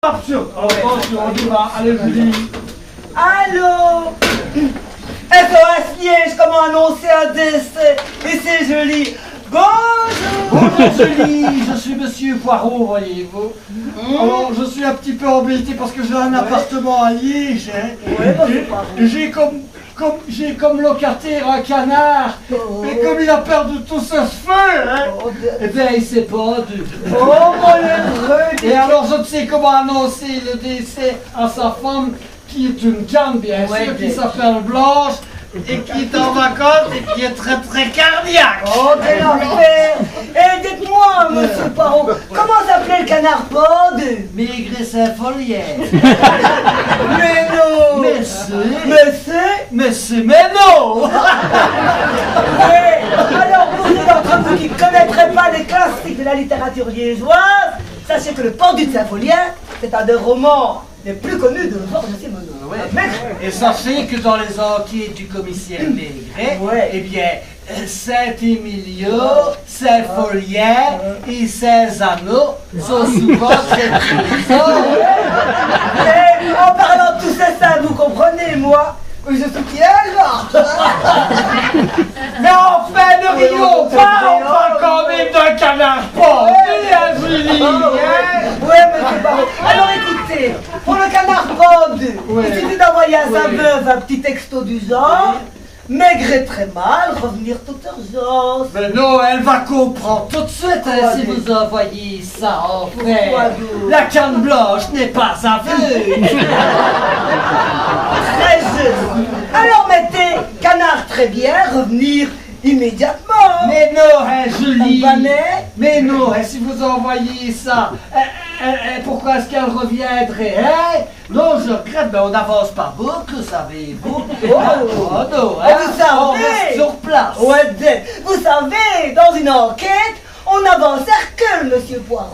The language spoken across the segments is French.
Absurde. Attention, on y va. Allez, Julie. Allô? SOS Liège, comment annoncer un décès? Et c'est joli. Bonjour. Bonjour Julie, je suis Monsieur Poirot, voyez-vous. Alors je suis un petit peu embêté parce que j'ai un appartement à Liège. Et j'ai comme locataire un canard. Et comme il a perdu tout ce feu, eh bien il s'est pendu. Oh mon heureux. Et alors je ne sais comment annoncer le décès à sa femme qui est une canne bien sûr, qui s'appelle Blanche. Et qui est en vacances et qui est très très cardiaque. Oh, quel enfer! Et dites-moi, monsieur Poirot, comment s'appelait le canard pendu? Maigret Saint-Folière. Mais non! Mais non! Alors, pour ceux d'entre vous qui ne connaîtraient pas les classiques de la littérature liégeoise, sachez que le pendu de Saint-Folière, c'est un des romans les plus connus de Georges Simenon. Et sachez que dans les enquêtes du commissaire Maigret, eh bien, Saint-Émilio, Saint-Folière et Saint-Zano sont souvent très présents. Et en parlant de tous ces saints, vous comprenez, moi, je suis piège. Mais enfin, ne rions pas, on parle quand même d'un canard pendu, hein, Julie. Ouais, monsieur Poirot. Alors écoutez, pour le canard pendu, il suffit d'envoyer à sa veuve un petit texto du genre. Maigret très mal, revenir toute urgence. Mais non, elle va comprendre tout de suite si vous envoyez ça en fait. La canne blanche n'est pas aveugle. Très juste. Alors mettez canard très bien, revenir immédiatement. Mais non, hein, Julie. Mais non, hein, si vous envoyez ça, pourquoi est-ce qu'elle reviendrait, hein? Non, je regrette, mais on n'avance pas beaucoup, savez-vous. Oh non, hein, vous savez, on reste sur place. Vous savez, dans une enquête, on avance à recul, monsieur Poirot.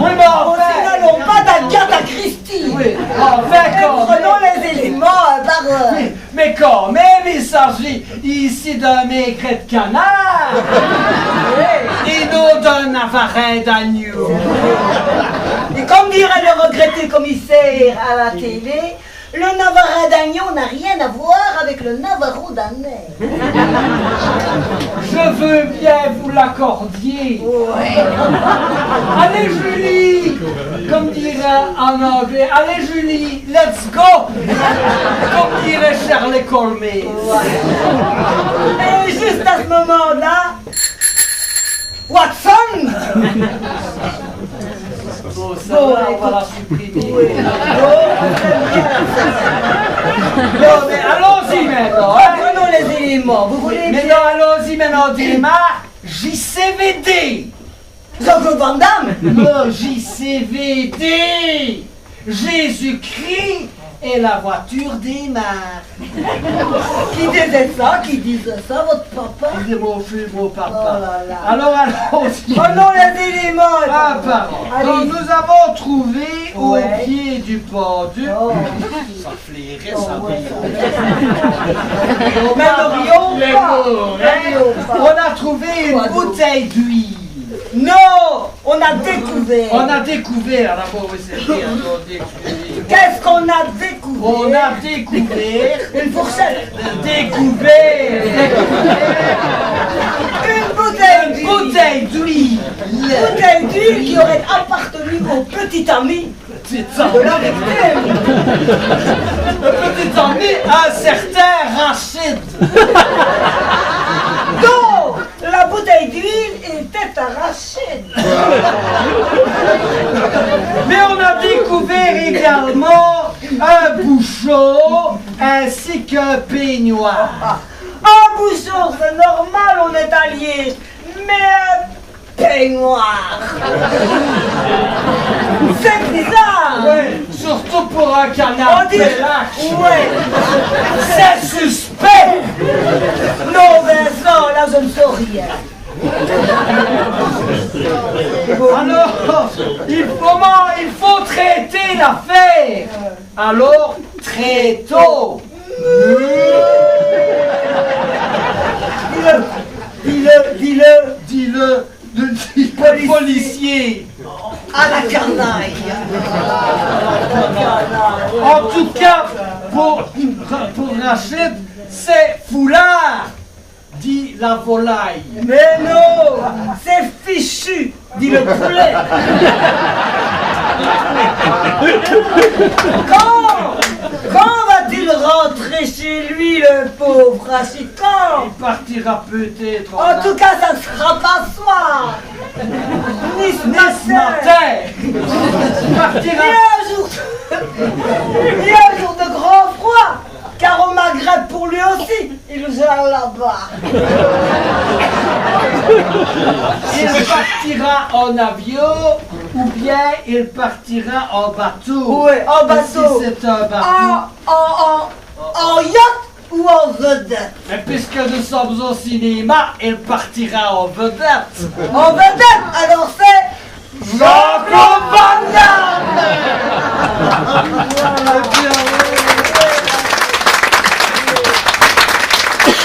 Oui, mais enfin... Nous n'allons pas d'Agatha Christie. Oui, enfin, prenons les éléments par... Mais quand même, il s'agit ici d'un maigret de canard. Et non d'un navarin d'agneau. Et comme dirait le regretté commissaire à la télé, le navarin d'agneau n'a rien à voir avec le navarro d'année. Je veux bien vous l'accordier. Allez Julie, comme dirait en anglais, allez Julie, let's go. Comme dirait Shirley Colmé. Et juste à ce moment-là, Watson. Bon, ça va, on va la supprimer. Non, mais allons-y maintenant. Prenons les éléments, vous voulez mais non, allons-y maintenant, démarre. JCVD. Jean-Claude Van Damme. Non, JCVD. Jésus-Christ et la voiture démarre. Qui disait ça, votre papa? C'est mon fils, mon papa. Oh là là. Alors, allons-y. Prenons les éléments. Ah, pardon. Donc, nous avons trouvé au pied du pendu. Ça flairait, ça on a trouvé une bouteille d'huile. Non, on a découvert. On a découvert, d'abord, Qu'est-ce qu'on a découvert? On a découvert une fourchette. Découvert. Une bouteille d'huile. Une bouteille d'huile qui aurait appartenu au petit ami de la victime. Le petit ami, un certain Rachid. Non, la bouteille d'huile était arrachée. Mais on a découvert également un bouchon ainsi qu'un peignoir. Un bouchon, c'est normal, on est alliés. Mais un peignoir. C'est bizarre. Ouais, surtout pour un canard pelage. Ouais. C'est suspect. Non, Vincent, là je ne sais rien. Alors, il faut traiter l'affaire. Alors, très tôt. Dis-le, policier. À la canaille. En tout cas, pour Rachid, c'est foulard, dit la volaille. Mais non, c'est fichu, dit le poulet. Quand va-t-il rentrer chez lui, le pauvre Rachid? Quand? Il partira peut-être En tout cas, ça ne sera pas ce soir, ni ce matin. Il partira. Il y a un jour de grand froid, car au Maghreb pour lui aussi, il gèle là-bas. Il partira en avion ou bien il partira en bateau. Oui, en bateau. Si c'est un bateau. En yacht ou en vedette? Mais puisque nous sommes au cinéma, il partira en vedette. En vedette, alors c'est Jean-Claude Van Damme.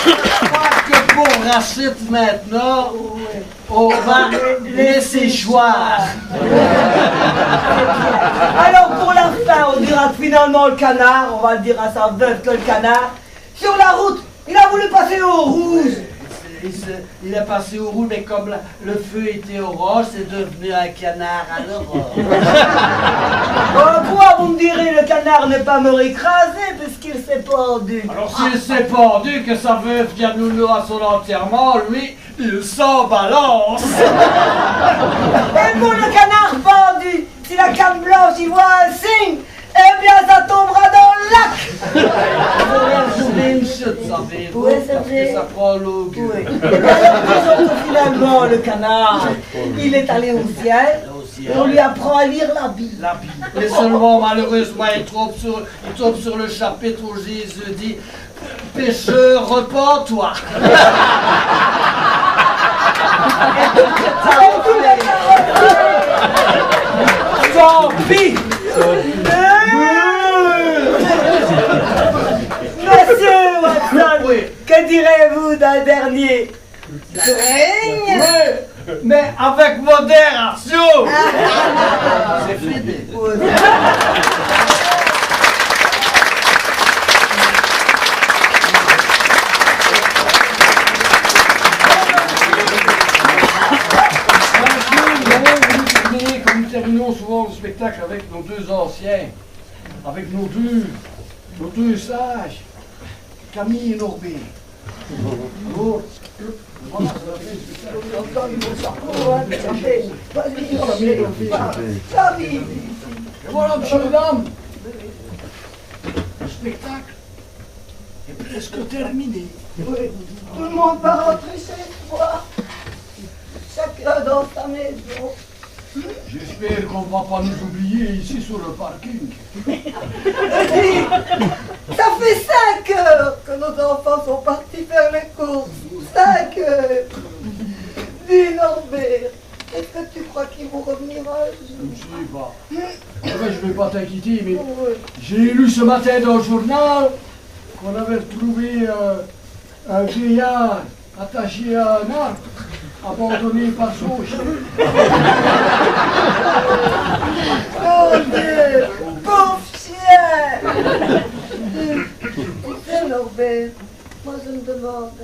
Je crois que pour Rachid maintenant, on va laisser choir. Alors pour la fin, on dira que finalement le canard, on va le dire à sa veuve que le canard, sur la route, il a voulu passer au rouge. Il est passé au rouge, mais comme le feu était orange, c'est devenu un canard à l'orange. Pourquoi vous me direz le canard n'est pas mort écrasé puisqu'il s'est pendu? Alors s'il s'est pendu, que sa veuve Dianoulou à son enterrement, lui, il s'en balance. Et pour le canard pendu, si la canne blanche y voit un signe, eh bien ça tombera dans le lac. C'est une chute, ça fait. Oui, c'est vrai. Ça prend l'eau. Oui. Et bien alors disons que finalement le canard, il est allé au ciel. On lui apprend à lire la Bible. La Bible. Et seulement, malheureusement, il tombe sur le chapitre où Jésus dit « Pécheur, repens-toi ». Tant pis. Monsieur Watson, Oui. que direz-vous d'un dernier règne? Oui, mais avec modération. C'est fini. Comme nous terminons souvent le spectacle avec nos deux anciens, avec nos deux sages, Camille et Norbert. Et voilà, monsieur et mesdames, le spectacle est presque terminé. Oui. Tout le monde va rentrer chez soi. Chacun dans sa maison. J'espère qu'on ne va pas nous oublier ici sur le parking. Ça fait 5 heures que nos enfants sont partis faire les courses. 5 heures. Dis Norbert, est-ce que tu crois qu'ils vont revenir un jour? Je ne sais pas. Enfin, je ne vais pas t'inquiéter, mais j'ai lu ce matin dans le journal qu'on avait trouvé un vieillard attaché à un arbre, abandonné par son chien. Mon Dieu, pauvre chien. Tu sais Norbert, moi je me demande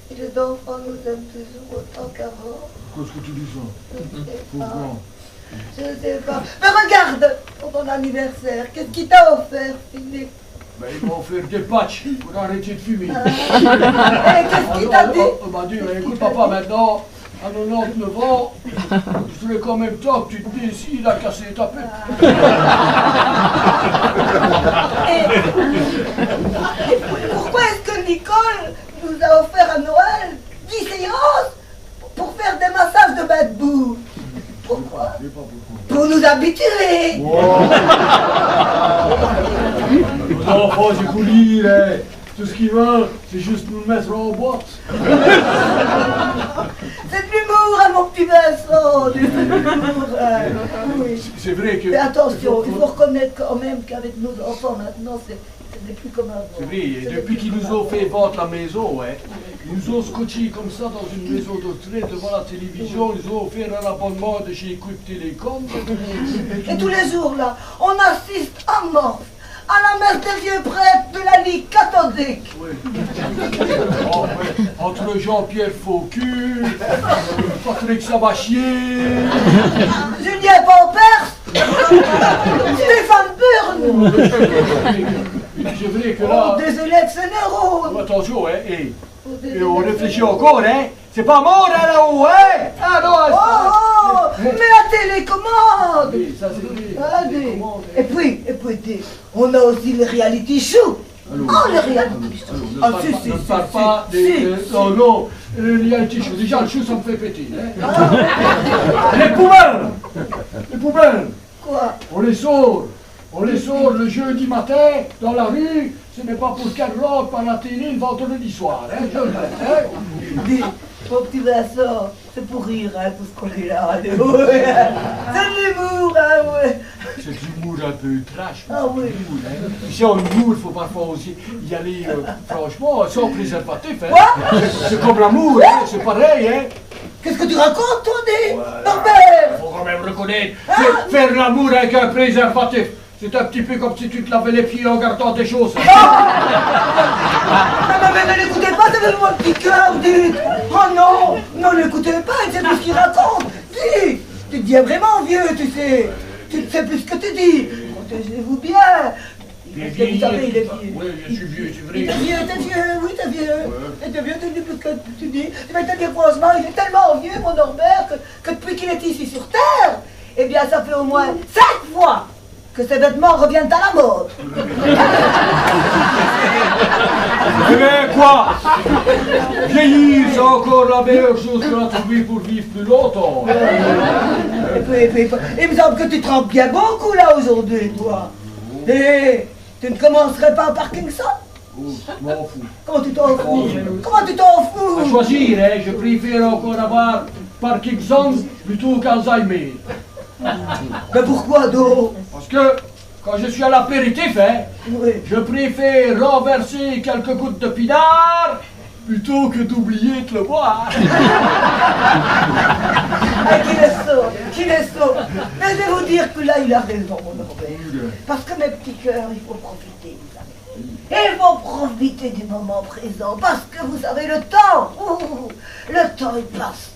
si les enfants nous aiment toujours autant qu'avant. Qu'est-ce que tu dis ça? Je ne sais pas. Pourquoi? Je ne sais pas. Mais regarde, pour ton anniversaire, qu'est-ce qu'il t'a offert, Philippe? Ben, ils m'ont offert des patchs pour arrêter de fumer. Et qu'est-ce qu'il t'a dit? Il m'a dit, écoute papa, maintenant, à 99 ans, je voulais quand même temps que tu te décides à casser ta pute. Et pourquoi est-ce que Nicole nous a offert à Noël 10 séances pour faire des massages de bain de boue? Pourquoi? Je sais pas pourquoi. Pour nous habituer. Les enfants, j'ai voulu dire, hein, tout ce qu'ils veulent, c'est juste nous mettre en boîte. C'est de l'humour, hein, mon petit Vincent. De l'humour. Oui. C'est vrai que... Mais attention, il faut reconnaître quand même qu'avec nos enfants maintenant, c'est ce n'est plus comme avant. C'est vrai, et depuis qu'ils nous ont fait vendre la maison, hein, ils nous ont scotché comme ça dans une maison d'autrui devant la télévision, ils ont offert un abonnement de chez Quick Télécom. Et tous les jours, là, on assiste à mort à la messe des vieux prêtres de la Ligue catholique. Oui. Oh, ouais. Entre Jean-Pierre Faucu, Patrick Sabachier, Julien Pampers, Stéphane Burn. c'est vrai que là... Oh, des élèves généraux. Oh, attention, hein, et on réfléchit encore, hein. C'est pas mort, hein, là-haut, hein. Ah non, Oh, mais la télécommande. oui, ça c'est vrai. Ah, et puis, on a aussi les reality shows. Oh, les reality shows. Ah, si, Ne parle pas des... Non, non, les reality show. Déjà, le chou, ça me fait péter. Hein. Les poubelles. Les poubelles. Quoi? On les sort le jeudi matin dans la rue. Ce n'est pas pour qu'elle rentre par la télé le vendredi soir. Hein, je le dis, hein. Dis, mon petit Vincent, c'est pour rire, hein, tout ce qu'on est là. C'est de l'humour, hein, ouais. C'est de l'humour un peu trash. Ah oui. Si en humour, il faut parfois aussi y aller, franchement, sans préservatif. Hein. Quoi? C'est comme l'amour, hein, c'est pareil. Hein. Qu'est-ce que tu racontes, toi, dis? Voilà. Norbert! Faut quand même reconnaître, faire l'amour avec un préservatif. C'est un petit peu comme si tu te lavais les pieds en gardant des choses. Mais ne l'écoutez pas, ça fait mon petit cœur, dites. Oh non, non, l'écoutez pas, il sait plus ce qu'il raconte. Dis, tu deviens vraiment vieux, tu sais. Tu ne sais plus ce que tu dis. Protégez-vous bien. Il est Parce que vous savez, il est vieilli. vieux. Oui, je suis vieux, c'est vrai. T'es vieux, oui, t'es vieux. Et t'es vieux, tu dis plus ce que tu dis. Je vais te dire franchement, il est tellement vieux, mon Norbert, que depuis qu'il est ici sur Terre, eh bien, ça fait au moins 5 fois que ses vêtements reviennent à la mode. Eh bien, quoi? Vieillir, c'est encore la meilleure chose qu'on a trouvée pour vivre plus longtemps. Et puis, il me semble que tu trempes bien beaucoup là aujourd'hui, toi. Et tu ne commencerais pas par Parkinson? Oh, je m'en fous. Comment tu t'en fous? Comment tu t'en À fous? choisir, hein, je préfère encore avoir Parkinson plutôt qu'Alzheimer. Mais pourquoi donc? Parce que quand je suis à l'apéritif, hein, Oui. je préfère renverser quelques gouttes de pinard plutôt que d'oublier de le boire. Ah, qu'il est sot. Mais je vais vous dire que là, il a raison, mon Norbert. Parce que mes petits cœurs, il faut profiter, vous savez. Il faut profiter du moment présent, parce que vous savez, le temps, le temps, il passe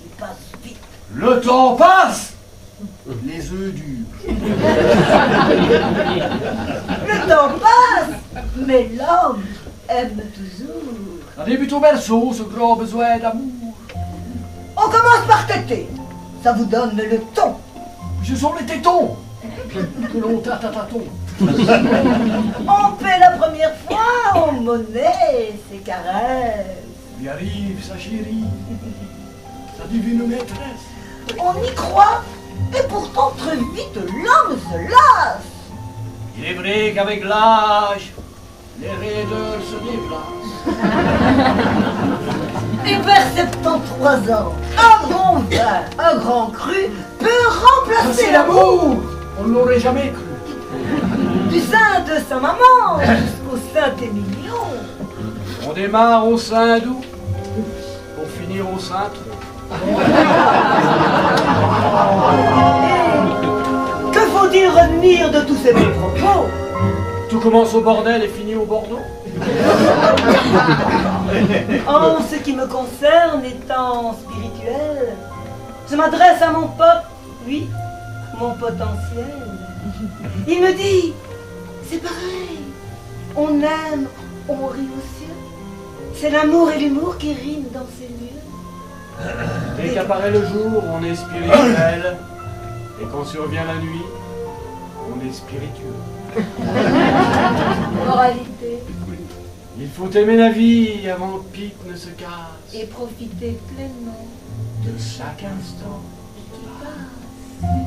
vite. Le temps passe, les œufs durs. Le temps passe, mais l'homme aime toujours. Un début au berceau, ce grand besoin d'amour. On commence par téter. Ça vous donne le ton. Ce sont les tétons que l'on tâte à tâtons. On fait la première fois, on monnaie ses caresses. Il arrive sa chérie, sa divine maîtresse. On y croit, et pourtant très vite l'homme se lasse. Il est vrai qu'avec l'âge, les raideurs se déplacent. Et vers 73 ans, un bon vin, un grand cru peut remplacer l'amour. On ne l'aurait jamais cru. Du sein de sa maman jusqu'au sein Émilion. On démarre au sein doux pour finir au sein trop. Que faut-il retenir de tous ces beaux propos? Tout commence au bordel et finit au Bordeaux. En ce qui me concerne, étant spirituel, je m'adresse à mon pote, oui, mon potentiel. Il me dit, c'est pareil, on aime, on rit aux cieux. C'est l'amour et l'humour qui riment dans ces lieux. Dès qu'apparaît le jour, on est spirituel. Et quand survient la nuit, on est spiritueux. Moralité. Il faut aimer la vie avant que pique ne se casse. Et profiter pleinement De chaque instant. qui passe.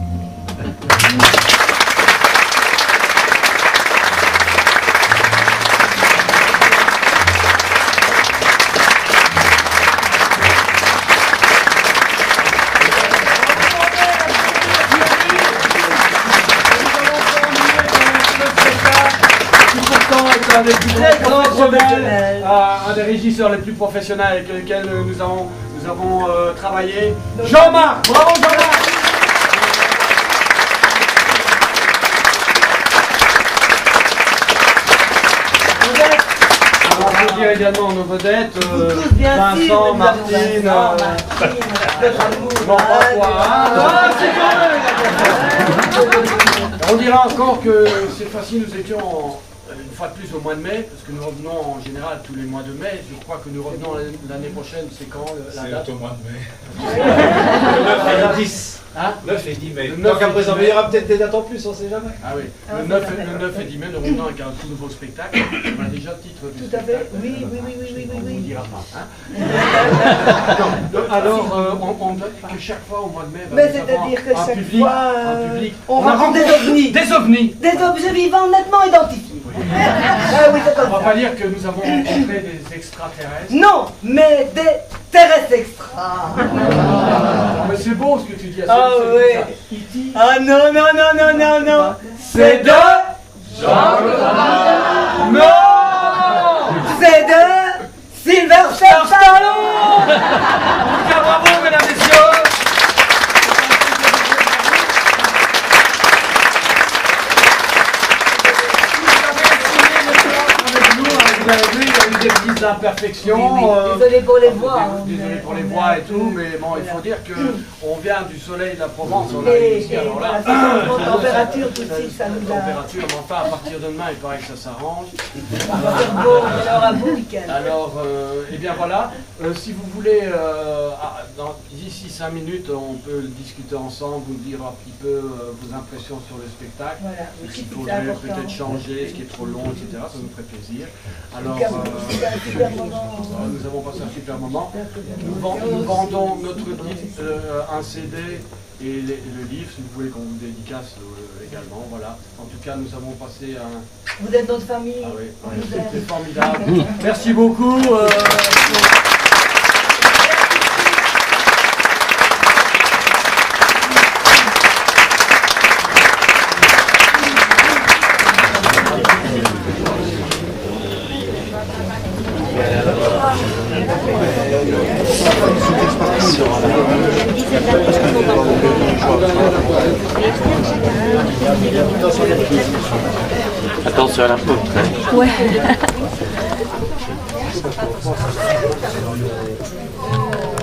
est un des plus Très grand professionnels, un des régisseurs les plus professionnels avec lesquels nous avons travaillé. Jean-Marc, bravo Jean-Marc. On peut dire également nos vedettes, Vincent, Martine, on dira encore que cette fois-ci nous étions une fois de plus au mois de mai, parce que nous revenons en général tous les mois de mai. Je crois que nous revenons l'année prochaine, c'est quand la date? C'est au mois de mai. Le 9 et 10. Hein? 9 et 10 mai. Donc après, il y aura peut-être des dates en plus, on sait jamais. Ah oui, le 9 et 10 mai, nous revenons avec un tout nouveau spectacle. On a déjà le titre du spectacle. Tout à fait, oui. On ne dira pas. Hein? Alors, on note que chaque fois au mois de mai, Mais c'est-à-dire que chaque fois, un public, on rencontre des ovnis. Des ovnis. Des objets vivants nettement identifiés. Ah oui, c'est comme On va ça. pas dire que nous avons rencontré des extraterrestres. Non, mais des terrestres extra. Mais c'est beau ce que tu dis. Ah oui. E.T. Ah non. C'est de Non. C'est de Sylvester Stallone. Bravo, mesdames et messieurs. Vous avez vu, il y a eu des petites imperfections. Désolé pour les voix. Désolé pour les voix et tout, mais bon, il faut dire qu'on vient du soleil de la Provence. On a ici, alors là, la température tout de suite, ça nous a... température, mais enfin, à partir de demain, il paraît que ça s'arrange. On aura un beau week-end. Alors, eh bien voilà, si vous voulez, d'ici 5 minutes, on peut le discuter ensemble, vous dire un petit peu vos impressions sur le spectacle. Voilà, Ce qu'il faudrait peut-être changer, ce qui est trop long, etc. Ça nous ferait plaisir. Alors, nous avons passé un super moment. Nous vendons notre disque, un CD et le livre, si vous voulez qu'on vous dédicace également. Voilà. En tout cas, nous avons passé un... Vous êtes notre famille. Ah oui, c'était formidable. Merci beaucoup. Attention à la poutre. Ouais.